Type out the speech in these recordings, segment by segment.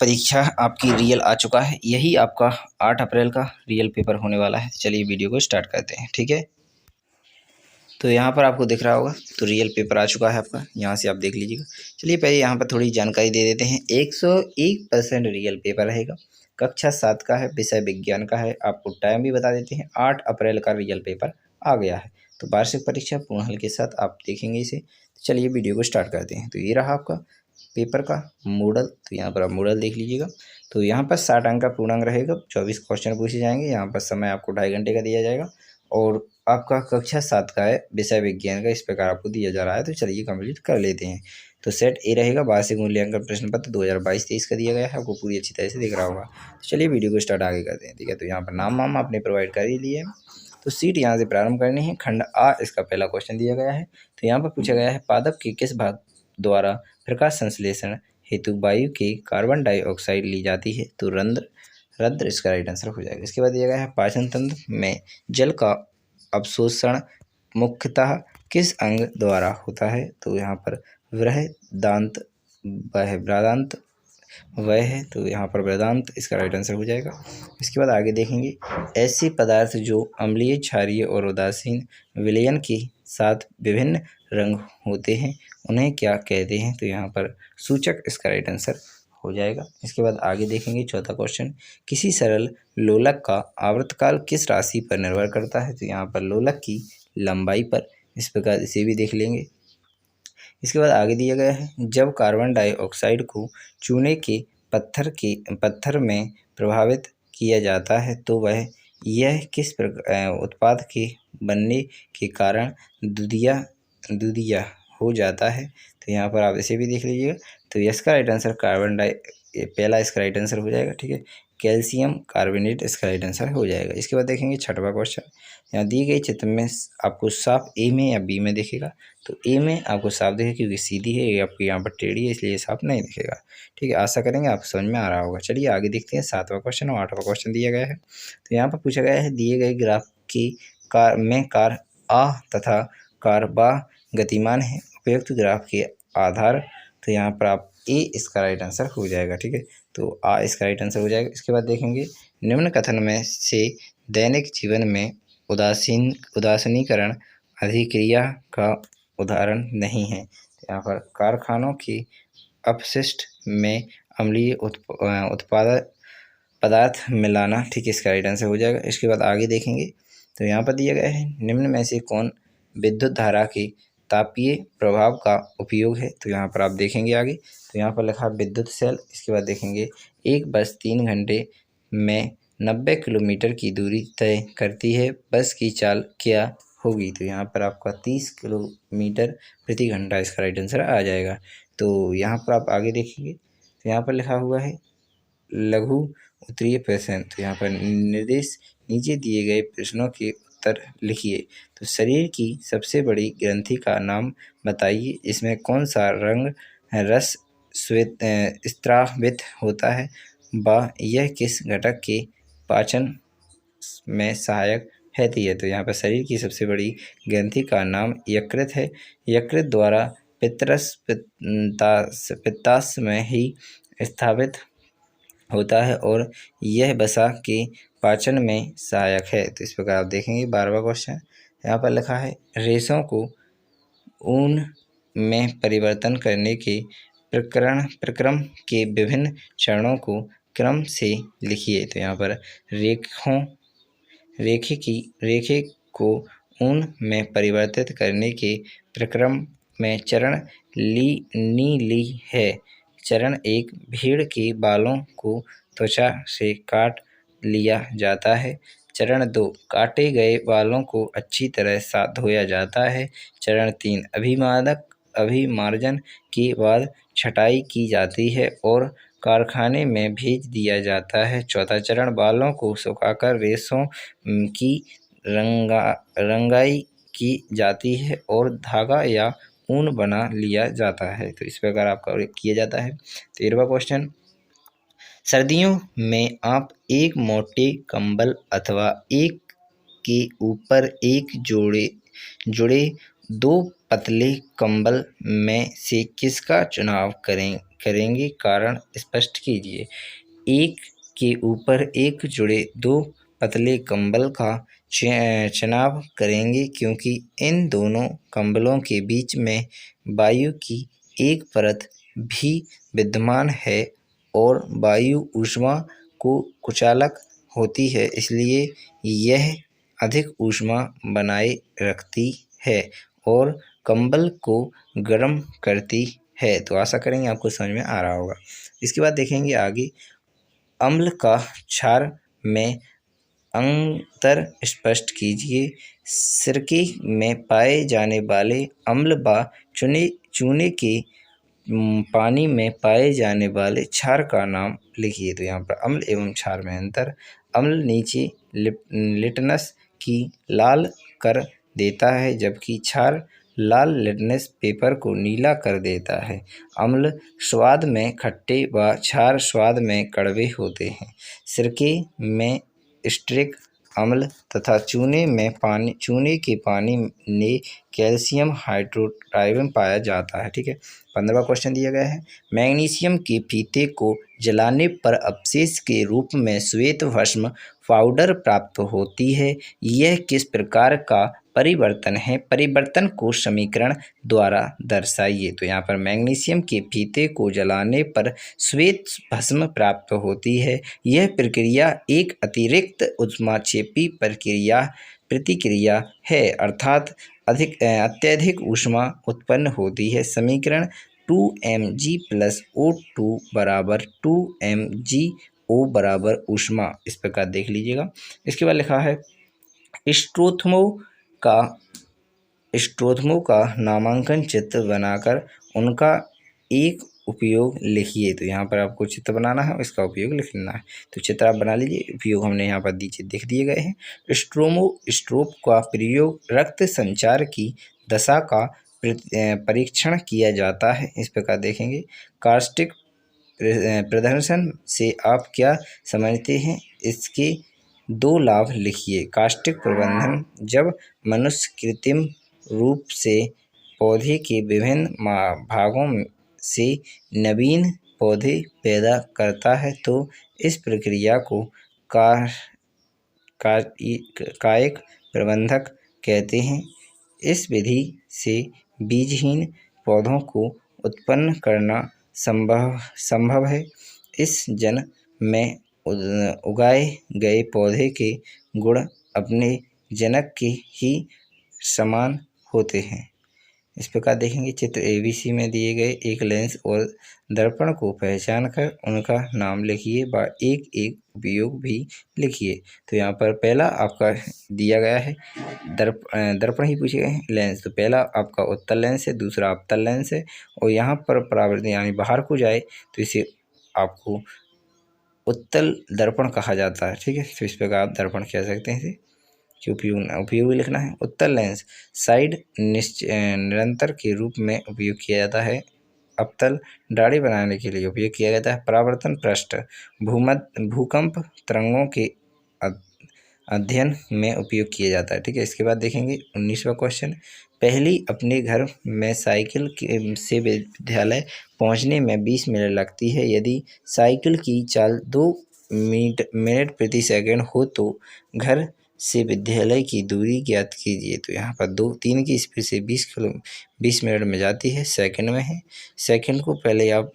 परीक्षा आपकी रियल आ चुका है। यही आपका 8 अप्रैल का रियल पेपर होने वाला है। चलिए वीडियो को स्टार्ट करते हैं, ठीक है। तो यहाँ पर आपको दिख रहा होगा, तो रियल पेपर आ चुका है आपका, यहाँ से आप देख लीजिएगा। चलिए पहले यहाँ पर थोड़ी जानकारी दे देते हैं। 101% रियल पेपर रहेगा। कक्षा 7 का है, विषय विज्ञान का है। आपको टाइम भी बता देते हैं, 8 अप्रैल का रियल पेपर आ गया है। तो वार्षिक परीक्षा पूर्ण हल के साथ आप देखेंगे इसे। तो चलिए वीडियो को स्टार्ट करते हैं। तो ये रहा आपका पेपर का मॉडल। तो यहाँ पर आप मॉडल देख लीजिएगा। तो यहाँ पर 60 अंक का पूर्णांक रहेगा, 24 क्वेश्चन पूछे जाएंगे। यहाँ पर समय आपको 2.5 घंटे का दिया जाएगा और आपका कक्षा 7 का है, विषय विज्ञान का, इस प्रकार आपको दिया जा रहा है। तो चलिए कंप्लीट कर लेते हैं। तो सेट ए रहेगा, वार्षिक मूल्यांकन प्रश्न पत्र 2022-23 का दिया गया है, आपको पूरी अच्छी तरह से दिख रहा होगा। तो चलिए वीडियो को स्टार्ट आगे करते हैं, ठीक है। तो यहाँ पर नाम आपने प्रोवाइड कर ही लिए। तो सीट यहाँ से प्रारंभ करनी है। खंड आ, इसका पहला क्वेश्चन दिया गया है। तो यहाँ पर पूछा गया है, पादप के किस भाग द्वारा प्रकाश संश्लेषण हेतु वायु के कार्बन डाइऑक्साइड ली जाती है? तो रंध्र इसका राइट आंसर हो जाएगा। इसके बाद दिया गया है, पाचन तंत्र में जल का अवशोषण मुख्यतः किस अंग द्वारा होता है? तो यहाँ पर बृहदान्त बृहदान्त वह है, तो यहाँ पर वेदांत इसका राइट आंसर हो जाएगा। इसके बाद आगे देखेंगे, ऐसे पदार्थ जो अम्लीय, क्षारीय और उदासीन विलयन के साथ विभिन्न रंग होते हैं, उन्हें क्या कहते हैं? तो यहाँ पर सूचक इसका राइट आंसर हो जाएगा। इसके बाद आगे देखेंगे चौथा क्वेश्चन, किसी सरल लोलक का आवर्तकाल किस राशि पर निर्भर करता है? तो यहाँ पर लोलक की लंबाई पर, इस प्रकार इसे भी देख लेंगे। इसके बाद आगे दिया गया है, जब कार्बन डाइऑक्साइड को चूने के पत्थर में प्रभावित किया जाता है तो यह किस उत्पाद के बनने के कारण दूधिया हो जाता है? तो यहाँ पर आप इसे भी देख लीजिएगा। तो इसका राइट आंसर पहला इसका राइट आंसर हो जाएगा, ठीक है। कैल्शियम कार्बोनेट इसका राइट आंसर हो जाएगा। इसके बाद देखेंगे छठवां क्वेश्चन। यहाँ दी गई चित्र में आपको साफ ए में या बी में दिखेगा? तो ए में आपको साफ दिखेगा क्योंकि सीधी है, ये आपको यहाँ पर टेढ़ी है, इसलिए साफ नहीं दिखेगा, ठीक है। आशा करेंगे आप समझ में आ रहा होगा। चलिए आगे देखते हैं, 7वां क्वेश्चन और 8वां क्वेश्चन दिया गया है। तो यहाँ पर पूछा गया है, दिए गए ग्राफ की कार आ तथा कार बा गतिमान है, उपयुक्त ग्राफ के आधार। तो यहाँ पर आप ए इसका राइट आंसर हो जाएगा, ठीक है। तो आ इसका राइट आंसर हो जाएगा। इसके बाद देखेंगे, निम्न कथन में से दैनिक जीवन में उदासीनीकरण अधिक्रिया का उदाहरण नहीं है? यहाँ पर कारखानों की अपशिष्ट में अम्लीय उत्पाद पदार्थ मिलाना, ठीक, इसका राइट आंसर हो जाएगा। इसके बाद आगे देखेंगे, तो यहाँ पर दिया गया है, निम्न में से कौन विद्युत धारा के तापीय प्रभाव का उपयोग है? तो यहाँ पर आप देखेंगे आगे, तो यहाँ पर लिखा विद्युत सेल। इसके बाद देखेंगे, एक बस 3 घंटे में 90 किलोमीटर की दूरी तय करती है, बस की चाल क्या होगी? तो यहाँ पर आपका 30 किलोमीटर प्रति घंटा इसका राइट आंसर आ जाएगा। तो यहाँ पर आप आगे देखेंगे, तो यहाँ पर लिखा हुआ है लघु उत्तरीय प्रश्न। तो यहाँ पर निर्देश, नीचे दिए गए प्रश्नों के उत्तर लिखिए। तो शरीर की सबसे बड़ी ग्रंथि का नाम बताइए, इसमें कौन सा रस स्रावित होता है? यह किस घटक के पाचन में सहायक है? तो यहाँ पर शरीर की सबसे बड़ी ग्रंथि का नाम यकृत है। यकृत द्वारा पित्ताशय में ही स्थापित होता है और यह वसा के पाचन में सहायक है। तो इस प्रकार आप देखेंगे 12वां क्वेश्चन। यहाँ पर लिखा है, रेशों को ऊन में परिवर्तन करने के प्रक्रम के विभिन्न चरणों को क्रम से लिखिए। तो यहाँ पर रेखे को ऊन में परिवर्तित करने के प्रक्रम में चरण ली है। चरण 1, भेड़ के बालों को त्वचा से काट लिया जाता है। चरण 2, काटे गए बालों को अच्छी तरह से धोया जाता है। चरण 3, अभिमार्जन के बाद छटाई की जाती है और कारखाने में भेज दिया जाता है। चौथा चरण, बालों को सुखाकर रेशों की रंगाई की जाती है और धागा या ऊन बना लिया जाता है। तो इस प्रकार आपका किया जाता है। 13वां क्वेश्चन, सर्दियों में आप एक मोटे कंबल अथवा एक के ऊपर एक जुड़े 2 पतले कंबल में से किसका चुनाव करेंगे, कारण स्पष्ट कीजिए। एक के ऊपर एक जुड़े दो पतले कंबल का चुनाव करेंगे क्योंकि इन दोनों कंबलों के बीच में वायु की एक परत भी विद्यमान है और वायु ऊष्मा को कुचालक होती है, इसलिए यह अधिक ऊष्मा बनाए रखती है और कंबल को गर्म करती है। तो आशा करेंगे आपको समझ में आ रहा होगा। इसके बाद देखेंगे आगे, अम्ल का क्षार में अंतर स्पष्ट कीजिए। सिरके में पाए जाने वाले अम्ल व चूने के पानी में पाए जाने वाले क्षार का नाम लिखिए। तो यहाँ पर अम्ल एवं क्षार में अंतर। अम्ल नीचे लिटमस की लाल कर देता है, जबकि क्षार लाल लिटमस पेपर को नीला कर देता है। अम्ल स्वाद में खट्टे व क्षार स्वाद में कड़वे होते हैं। सिरके में स्ट्रिक अम्ल तथा चूने के पानी में कैल्शियम हाइड्रोक्साइड पाया जाता है। ठीक है, 15वां क्वेश्चन दिया गया है, मैग्नीशियम के फीते को जलाने पर अवशेष के रूप में श्वेत भस्म पाउडर प्राप्त होती है। यह किस प्रकार का परिवर्तन है? परिवर्तन को समीकरण द्वारा दर्शाइए। तो यहाँ पर मैग्नीशियम के फीते को जलाने पर श्वेत भस्म प्राप्त होती है। यह प्रक्रिया एक अतिरिक्त ऊष्माक्षेपी प्रतिक्रिया है, अर्थात अत्यधिक ऊष्मा उत्पन्न होती है। समीकरण 2mg + O2 बराबर 2mgO बराबर ऊष्मा, इस प्रकार देख लीजिएगा। इसके बाद लिखा है, स्ट्रोथमो का नामांकन चित्र बनाकर उनका एक उपयोग लिखिए। तो यहाँ पर आपको चित्र बनाना है और इसका उपयोग लिख लेना है। तो चित्र आप बना लीजिए, उपयोग हमने यहाँ पर दिख दिए गए हैं। स्ट्रोप का प्रयोग रक्त संचार की दशा का परीक्षण किया जाता है, इस प्रकार देखेंगे। कास्टिक प्रदर्शन से आप क्या समझते हैं? इसके 2 लाभ लिखिए। कास्टिक प्रबंधन, जब मनुष्य कृत्रिम रूप से पौधे के विभिन्न भागों से नवीन पौधे पैदा करता है तो इस प्रक्रिया को कायिक प्रबंधक कहते हैं। इस विधि से बीजहीन पौधों को उत्पन्न करना संभव है। इस जन्म में उगाए गए पौधे के गुण अपने जनक के ही समान होते हैं। इस प्रकार देखेंगे, चित्र ABC में दिए गए एक लेंस और दर्पण को पहचान कर उनका नाम लिखिए व एक एक उपयोग भी लिखिए। तो यहाँ पर पहला आपका दिया गया है दर्पण ही पूछे गए हैं, लेंस। तो पहला आपका उत्तल लेंस है, दूसरा अवतल लेंस है और यहाँ पर परावर्तन यानी बाहर को जाए तो इसे आपको उत्तल दर्पण कहा जाता है। ठीक है, तो इस प्रकार आप दर्पण कह सकते हैं इसे, कि उपयोग लिखना है। उत्तल लेंस साइड निरंतर के रूप में उपयोग किया जाता है। अवतल दाढ़ी बनाने के लिए उपयोग किया जाता है। परावर्तन पृष्ठ भूकंप तरंगों के अध्ययन में उपयोग किया जाता है। ठीक है, इसके बाद देखेंगे 19वां क्वेश्चन, पहली अपने घर में साइकिल से विद्यालय पहुंचने में 20 मिनट लगती है। यदि साइकिल की चाल 2 मिनट प्रति सेकंड हो तो घर से विद्यालय की दूरी ज्ञात कीजिए। तो यहाँ पर 3 की स्पीड से 20 मिनट में जाती है, सेकंड में है। सेकंड को पहले आप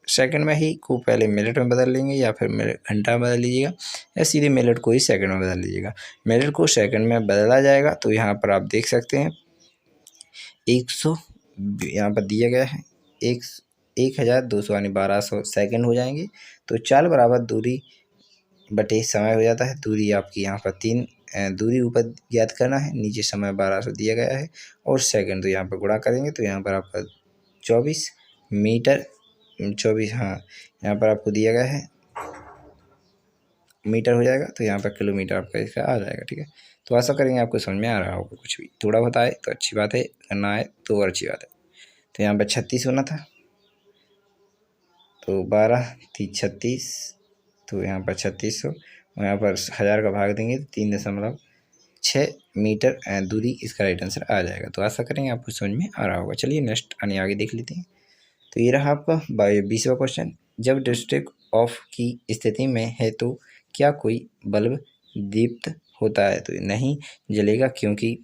पहले मिनट में बदल लेंगे या फिर घंटा में बदल लीजिएगा या सीधे मिनट को ही सेकंड में बदल लीजिएगा। मिनट को सेकंड में बदला जाएगा तो यहाँ पर आप देख सकते हैं 100 यहाँ पर दिया गया है 1200 यानी 1200 सेकंड हो जाएंगे। तो चाल बराबर दूरी बटे समय हो जाता है। दूरी आपकी यहाँ पर 3 दूरी ऊपर ज्ञात करना है, नीचे समय 1200 दिया गया है और सेकंड तो यहाँ पर गुणा करेंगे तो यहाँ पर आपका 24 मीटर 24 यहाँ पर आपको दिया गया है मीटर हो जाएगा, तो यहाँ पर किलोमीटर आपका इसका आ जाएगा। ठीक है, तो आशा करेंगे आपको समझ में आ रहा होगा। कुछ भी थोड़ा बहुत आए तो अच्छी बात है, करना आए तो और अच्छी बात है। तो यहाँ पर 36 होना था, तो 12 थी 36, तो यहाँ पर 3600 और यहाँ पर 1000 का भाग देंगे तो 3.6 मीटर दूरी इसका राइट आंसर आ जाएगा। तो आशा करेंगे आपको समझ में आ रहा होगा। चलिए नेक्स्ट आगे देख लेते हैं। तो ये रहा आपका 20वां क्वेश्चन। जब डिस्ट्रिक्ट ऑफ की स्थिति में है तो क्या कोई बल्ब दीप्त होता है? तो नहीं जलेगा, क्योंकि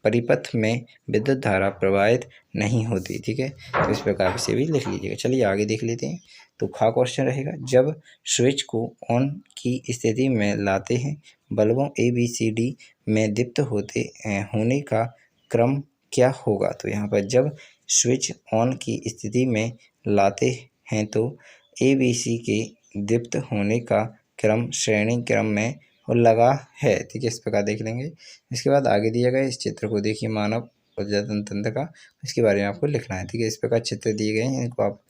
परिपथ में विद्युत धारा प्रवाहित नहीं होती। ठीक है, तो इस प्रकार से भी लिख लीजिएगा। चलिए आगे देख लेते हैं। तो खा क्वेश्चन रहेगा, जब स्विच को ऑन की स्थिति में लाते हैं बल्बों ABCD में दीप्त होने का क्रम क्या होगा? तो यहाँ पर जब स्विच ऑन की स्थिति में लाते हैं तो ABC के दीप्त होने का क्रम श्रेणी क्रम में लगा है। ठीक है, इस प्रकार देख लेंगे। इसके बाद आगे दिया गया इस चित्र को देखिए, मानव प्रजनन तंत्र का, इसके बारे में आपको लिखना है। ठीक है, इस प्रकार चित्र दिए गए हैं, इनको आप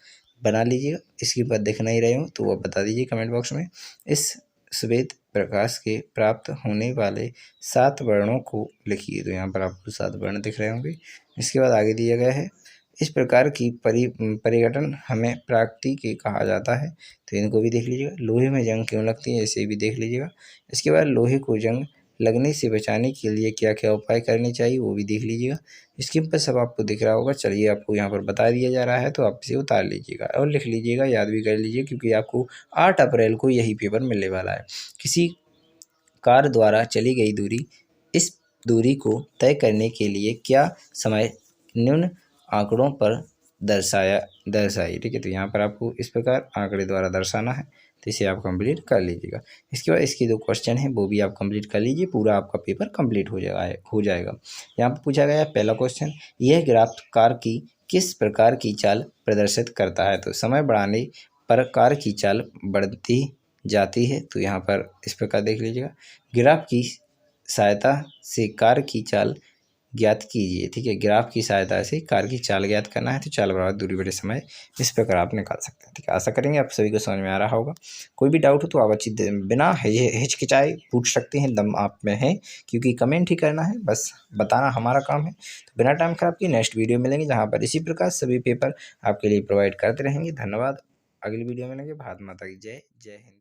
बना लीजिएगा। इसके बाद देख नहीं रहे हो तो आप बता दीजिए कमेंट बॉक्स में। इस श्वेत प्रकाश के प्राप्त होने वाले 7 वर्णों को लिखिए। तो यहाँ पर आपको 7 वर्ण दिख रहे होंगे। इसके बाद आगे दिया गया है, इस प्रकार की परिघटन हमें प्राकृति के कहा जाता है। तो इनको भी देख लीजिएगा। लोहे में जंग क्यों लगती है, इसे भी देख लीजिएगा। इसके बाद लोहे को जंग लगने से बचाने के लिए क्या क्या उपाय करने चाहिए, वो भी देख लीजिएगा। स्क्रीन पर सब आपको दिख रहा होगा। चलिए आपको यहाँ पर बता दिया जा रहा है, तो आप इसे उतार लीजिएगा और लिख लीजिएगा, याद भी कर लीजिए, क्योंकि आपको 8 अप्रैल को यही पेपर मिलने वाला है। किसी कार द्वारा चली गई दूरी, इस दूरी को तय करने के लिए क्या समय निम्न आंकड़ों पर दर्शाई। ठीक है, तो यहाँ पर आपको इस प्रकार आंकड़े द्वारा दर्शाना है, तो इसे आप कंप्लीट कर लीजिएगा। इसके बाद इसके 2 क्वेश्चन हैं, वो भी आप कंप्लीट कर लीजिए, पूरा आपका पेपर कंप्लीट हो जाएगा। यहाँ पर पूछा गया है पहला क्वेश्चन, यह ग्राफ कार की किस प्रकार की चाल प्रदर्शित करता है? तो समय बढ़ाने पर कार की चाल बढ़ती जाती है। तो यहाँ पर इस प्रकार देख लीजिएगा, ग्राफ की सहायता से कार की चाल ज्ञात कीजिए। ठीक है, ग्राफ की सहायता से कार की चाल ज्ञात करना है, तो चाल बराबर दूरी बटे समय, इस प्रकार आप निकाल सकते हैं। ठीक है, आशा करेंगे आप सभी को समझ में आ रहा होगा। कोई भी डाउट हो तो आप अच्छी बिना हिचकिचाए पूछ सकते हैं, दम आप में है, क्योंकि कमेंट ही करना है, बस बताना हमारा काम है। तो बिना टाइम खराब किए नेक्स्ट वीडियो मिलेंगे, जहाँ पर इसी प्रकार सभी पेपर आपके लिए प्रोवाइड करते रहेंगे। धन्यवाद। अगली वीडियो मिलेंगे। भारत माता की जय। जय हिंद।